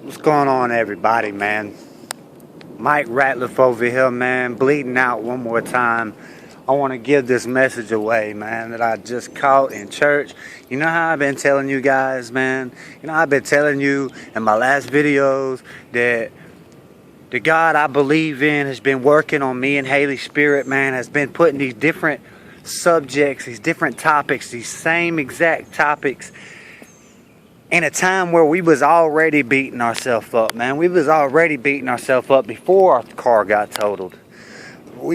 What's going on, everybody, man? Mike Ratliff over here, man, bleeding out one more time. I want to give this message away, man, that I just caught in church. You know how I've been telling you guys, man? You know, I've been telling you in my last videos that the God I believe in has been working on me and Haley's spirit, man, has been putting these different subjects, these different topics, these same exact topics in a time where we was already beating ourselves up, man. We was already beating ourselves up before our car got totaled.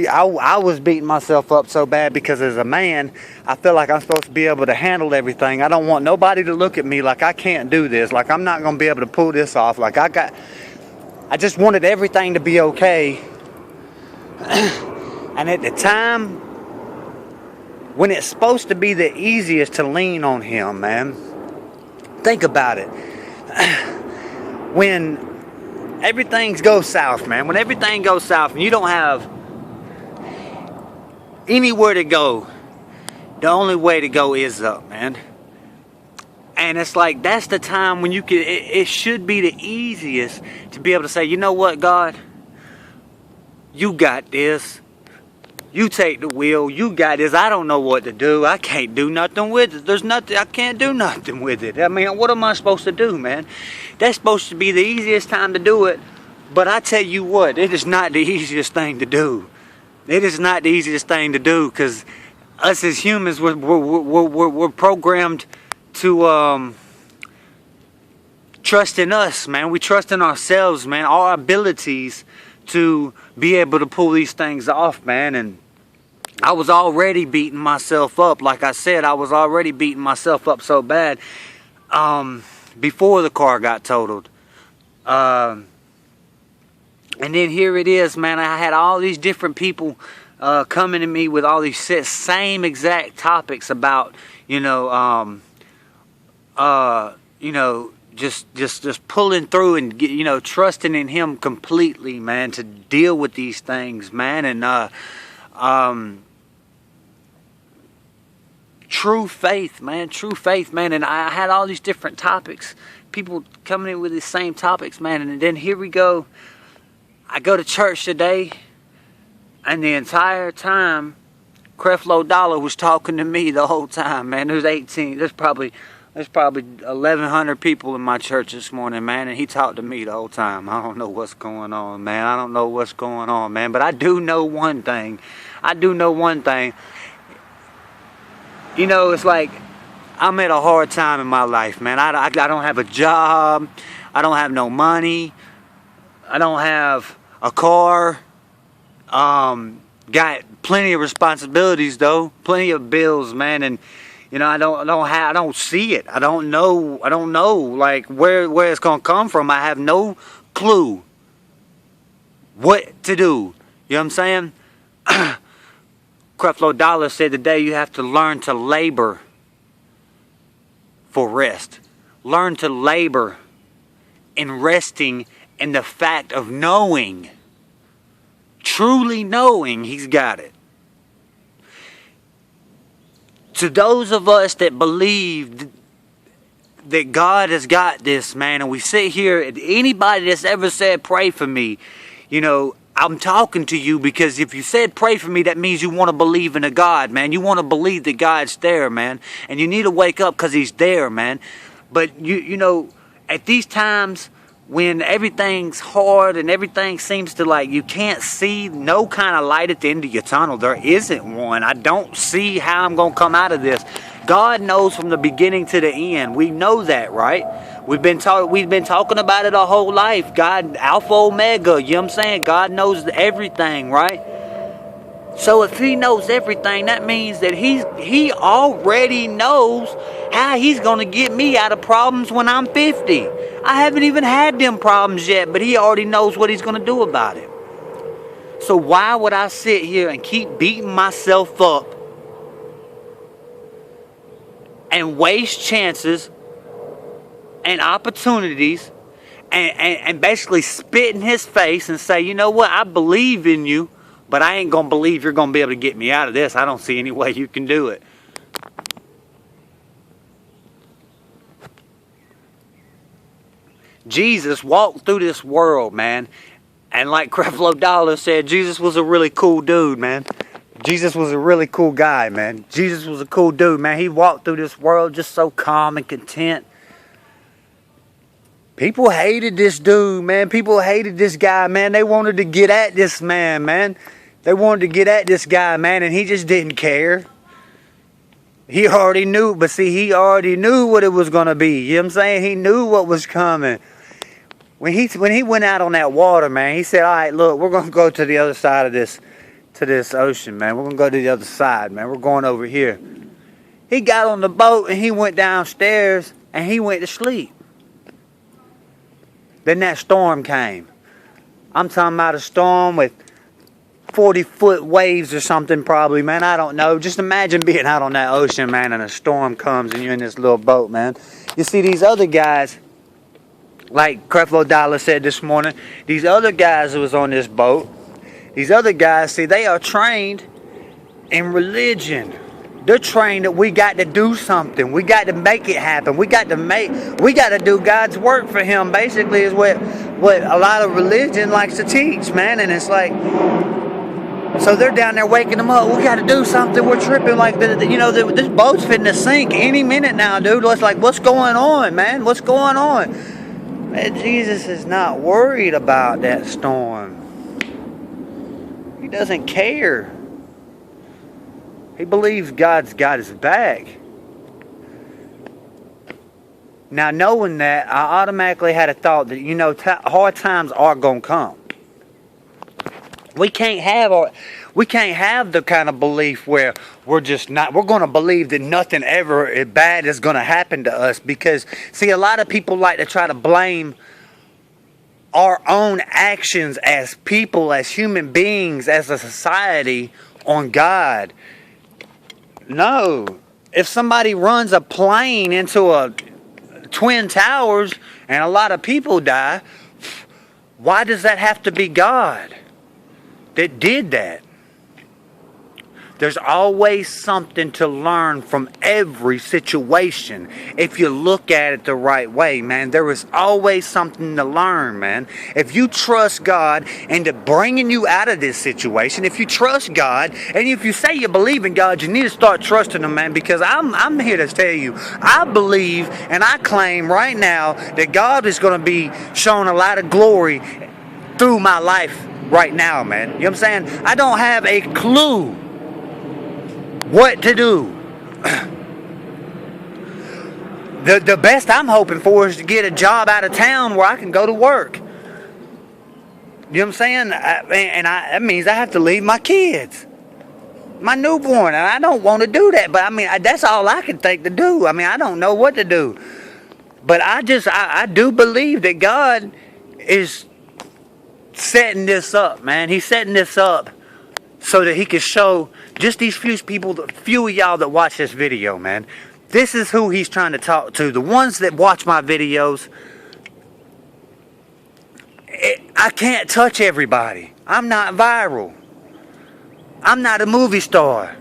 I was beating myself up so bad because as a man, I feel like I'm supposed to be able to handle everything. I don't want nobody to look at me like I can't do this, like I'm not going to be able to pull this off. Like I just wanted everything to be okay. And at the time when it's supposed to be the easiest to lean on him, man, think about it. When everything goes south, man, when everything goes south and you don't have anywhere to go, the only way to go is up, man. And it's like, that's the time when you can, it should be the easiest to be able to say, you know what, God, you got this. You take the wheel. You got this. I don't know what to do. I can't do nothing with it. There's nothing. I can't do nothing with it. I mean, what am I supposed to do, man? That's supposed to be the easiest time to do it. But I tell you what, it is not the easiest thing to do. It is not the easiest thing to do, because us as humans, we're programmed to trust in us, man. We trust in ourselves, man. Our abilities to be able to pull these things off, man. And I was already beating myself up. Like I said, I was already beating myself up so bad before the car got totaled. And then here it is, man. I had all these different people coming to me with all these same exact topics about, just pulling through and trusting in him completely, man, to deal with these things, man. And true faith, man. And I had all these different topics, people coming in with the same topics, man. And then here we go. I go to church today, and the entire time Creflo Dollar was talking to me the whole time, man. There's probably 1,100 people in my church this morning, man, and he talked to me the whole time. I don't know what's going on, man. But I do know one thing. It's like I'm at a hard time in my life, man. I don't have a job. I don't have no money. I don't have a car. Got plenty of responsibilities, though. Plenty of bills, man. And I don't see it. I don't know like where it's gonna come from. I have no clue what to do. You know what I'm saying? Creflo Dollar said today you have to learn to labor for rest. Learn to labor in resting in the fact of knowing, truly knowing he's got it. To those of us that believe that God has got this, man, and we sit here, anybody that's ever said pray for me, I'm talking to you, because if you said pray for me, that means you want to believe in a God, man. You want to believe that God's there, man. And you need to wake up, because he's there, man. But you at these times when everything's hard and everything seems to, like, you can't see no kind of light at the end of your tunnel. There isn't one. I don't see how I'm going to come out of this. God knows from the beginning to the end. We know that, right? We've been talking about it our whole life. God, Alpha Omega, you know what I'm saying? God knows everything, right? So if he knows everything, that means that he already knows how he's going to get me out of problems when I'm 50. I haven't even had them problems yet, but he already knows what he's going to do about it. So why would I sit here and keep beating myself up and waste chances and opportunities and basically spit in his face and say, you know what, I believe in you, but I ain't going to believe you're going to be able to get me out of this. I don't see any way you can do it. Jesus walked through this world, man. And like Creflo Dollar said, Jesus was a really cool dude, man. Jesus was a really cool guy, man. Jesus was a cool dude, man. He walked through this world just so calm and content. People hated this dude, man. People hated this guy, man. They wanted to get at this man, man. They wanted to get at this guy, man, and he just didn't care. He already knew, but see, he already knew what it was going to be. You know what I'm saying? He knew what was coming. When he went out on that water, man, he said, all right, look, we're going to go to the other side of this ocean, man. We're going to go to the other side, man. We're going over here. He got on the boat and he went downstairs and he went to sleep. Then that storm came. I'm talking about a storm with 40-foot waves or something probably, man. I don't know. Just imagine being out on that ocean, man, and a storm comes and you're in this little boat, man. You see, these other guys, like Creflo Dollar said this morning, these other guys that was on this boat, these other guys, see, they are trained in religion. They're trained that we got to do something. We got to make it happen. We got to do God's work for Him, basically, is what a lot of religion likes to teach, man. And it's like, so they're down there waking them up. We got to do something. We're tripping like, this boat's fitting to sink any minute now, dude. It's like, what's going on, man? What's going on? Man, Jesus is not worried about that storm. He doesn't care. He believes God's got his back. Now, knowing that, I automatically had a thought that, hard times are going to come. We can't have the kind of belief where we're going to believe that nothing ever bad is going to happen to us. Because, see, a lot of people like to try to blame our own actions as people, as human beings, as a society on God. No. If somebody runs a plane into a Twin Towers and a lot of people die, why does that have to be God that did that? There's always something to learn from every situation if you look at it the right way, man. There is always something to learn, man. If you trust God into bringing you out of this situation, if you trust God, and if you say you believe in God, you need to start trusting Him, man, because I'm here to tell you, I believe and I claim right now that God is going to be showing a lot of glory through my life right now, man. You know what I'm saying? I don't have a clue what to do. The best I'm hoping for is to get a job out of town where I can go to work. You know what I'm saying? That means I have to leave my kids, my newborn, and I don't want to do that. But I mean, that's all I can think to do. I mean, I don't know what to do. But I do believe that God is setting this up, man. He's setting this up so that He can show just these few people, the few of y'all that watch this video, man. This is who He's trying to talk to. The ones that watch my videos, I can't touch everybody. I'm not viral. I'm not a movie star.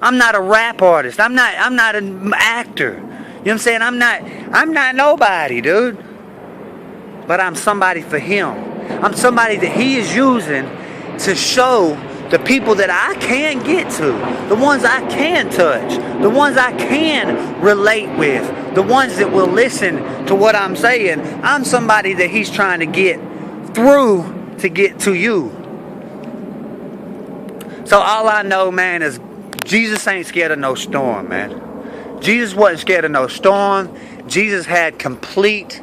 I'm not a rap artist. I'm not an actor. You know what I'm saying? I'm not nobody, dude. But I'm somebody for Him. I'm somebody that He is using to show the people that I can get to, the ones I can touch, the ones I can relate with, the ones that will listen to what I'm saying. I'm somebody that He's trying to get through to get to you. So all I know, man, is Jesus ain't scared of no storm, man. Jesus wasn't scared of no storm. Jesus had a complete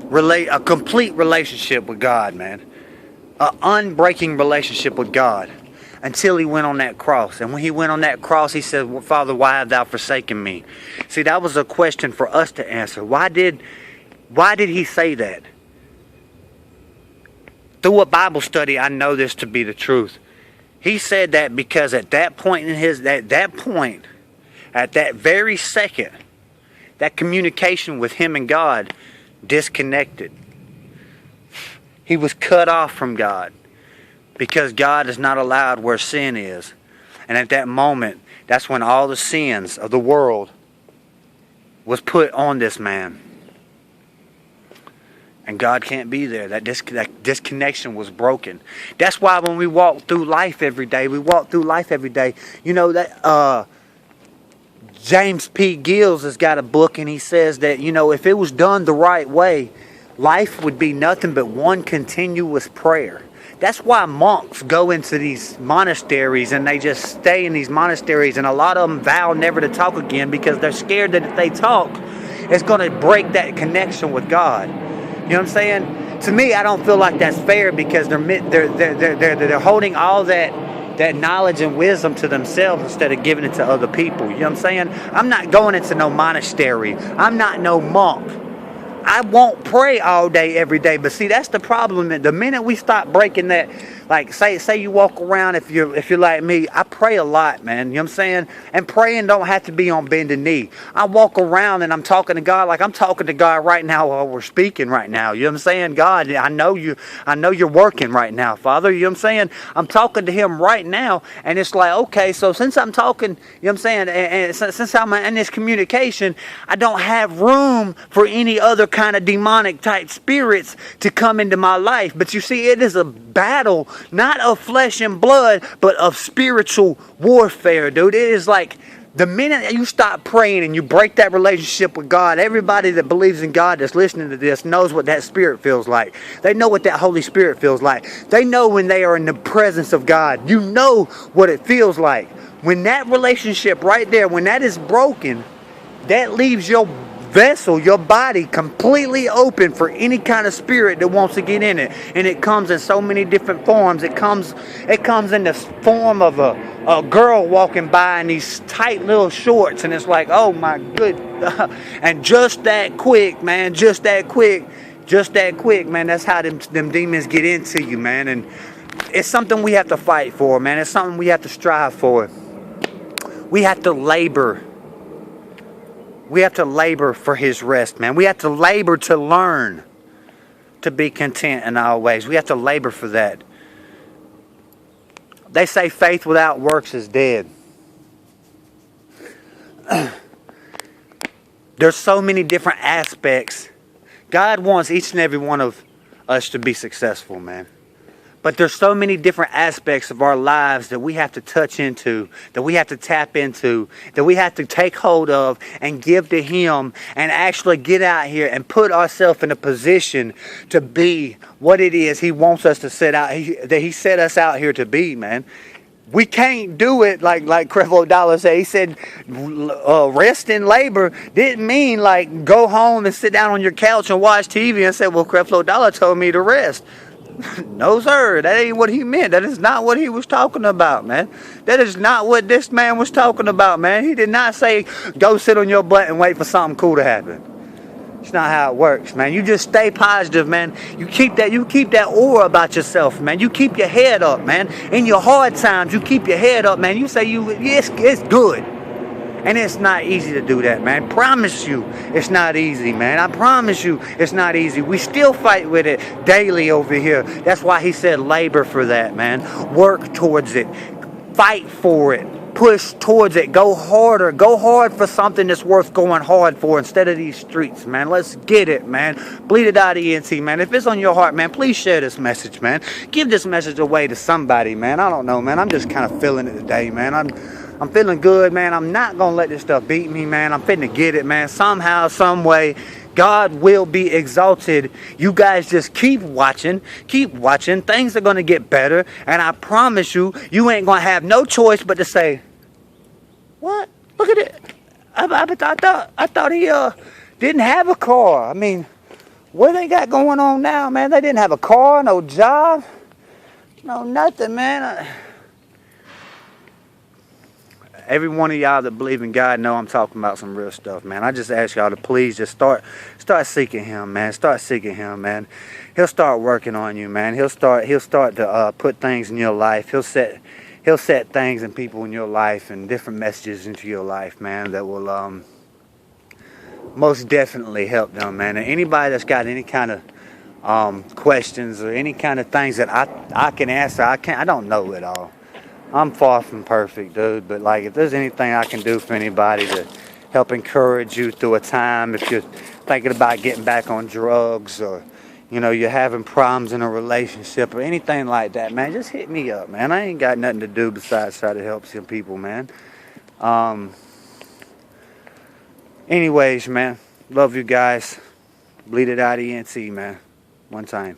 relationship with God, man. An unbreaking relationship with God until He went on that cross. And when He went on that cross, He said, Father, why have Thou forsaken me? See, that was a question for us to answer. Why did He say that? Through a Bible study, I know this to be the truth. He said that because at that point at that very second, that communication with Him and God disconnected. He was cut off from God because God is not allowed where sin is. And at that moment, that's when all the sins of the world was put on this man. And God can't be there. That disconnection was broken. That's why when we walk through life every day, you know, that James P. Gills has got a book, and he says that, you know, if it was done the right way, life would be nothing but one continuous prayer. That's why monks go into these monasteries and they just stay in these monasteries, and a lot of them vow never to talk again because they're scared that if they talk, it's going to break that connection with God. You know what I'm saying? To me, I don't feel like that's fair because they're holding all that knowledge and wisdom to themselves instead of giving it to other people. You know what I'm saying? I'm not going into no monastery. I'm not no monk. I won't pray all day, every day. But see, that's the problem. The minute we stop breaking that, like say you walk around, if you're like me, I pray a lot, man. You know what I'm saying? And praying don't have to be on bended knee. I walk around and I'm talking to God like I'm talking to God right now while we're speaking right now. You know what I'm saying? God, I know you're working right now, Father. You know what I'm saying? I'm talking to Him right now, and it's like, okay, so since I'm talking, you know what I'm saying, and since I'm in this communication, I don't have room for any other kind of demonic type spirits to come into my life. But you see, it is a battle, not of flesh and blood, but of spiritual warfare, dude. It is like the minute you stop praying and you break that relationship with God, everybody that believes in God that's listening to this knows what that spirit feels like. They know what that Holy Spirit feels like. They know when they are in the presence of God. You know what it feels like. When that relationship right there, when that is broken, that leaves your vessel, your body, completely open for any kind of spirit that wants to get in it. And it comes in so many different forms. It comes in the form of a girl walking by in these tight little shorts, and it's like, oh my good. And just that quick, man, that's how them demons get into you, man. And it's something we have to fight for, man. It's something we have to strive for. We have to labor. We have to labor for His rest, man. We have to labor to learn to be content in all ways. We have to labor for that. They say faith without works is dead. There's so many different aspects. God wants each and every one of us to be successful, man. But there's so many different aspects of our lives that we have to touch into, that we have to tap into, that we have to take hold of and give to Him, and actually get out here and put ourselves in a position to be what it is He wants us to set out, that He set us out here to be, man. We can't do it like Creflo Dollar said. He said rest and labor didn't mean like go home and sit down on your couch and watch TV and say, well, Creflo Dollar told me to rest. No, sir. That ain't what he meant. That is not what he was talking about, man. That is not what this man was talking about, man. He did not say, go sit on your butt and wait for something cool to happen. It's not how it works, man. You just stay positive, man. You keep that aura about yourself, man. You keep your head up, man. In your hard times, you keep your head up, man. You say it's good. And it's not easy to do that, man. Promise you, it's not easy, man. I promise you, it's not easy. We still fight with it daily over here. That's why he said labor for that, man. Work towards it. Fight for it. Push towards it. Go harder. Go hard for something that's worth going hard for instead of these streets, man. Let's get it, man. Bleed it out of ENT, man. If it's on your heart, man, please share this message, man. Give this message away to somebody, man. I don't know, man. I'm just kind of feeling it today, man. I'm feeling good, man. I'm not going to let this stuff beat me, man. I'm finna get it, man. Somehow, some way, God will be exalted. You guys just keep watching. Keep watching. Things are going to get better. And I promise you, you ain't going to have no choice but to say, what? Look at it. I thought he didn't have a car. I mean, what they got going on now, man? They didn't have a car, no job, no nothing, man. Every one of y'all that believe in God know I'm talking about some real stuff, man. I just ask y'all to please just start seeking Him, man. Start seeking Him, man. He'll start working on you, man. He'll start to put things in your life. He'll set things and people in your life and different messages into your life, man, that will most definitely help them, man. And anybody that's got any kind of questions or any kind of things that I can answer, I don't know it all. I'm far from perfect, dude, but like if there's anything I can do for anybody to help encourage you through a time if you're thinking about getting back on drugs, or you're having problems in a relationship or anything like that, man, just hit me up, man. I ain't got nothing to do besides try to help some people, man. Anyways, man, love you guys. Bleed it out, ENT, man. One time.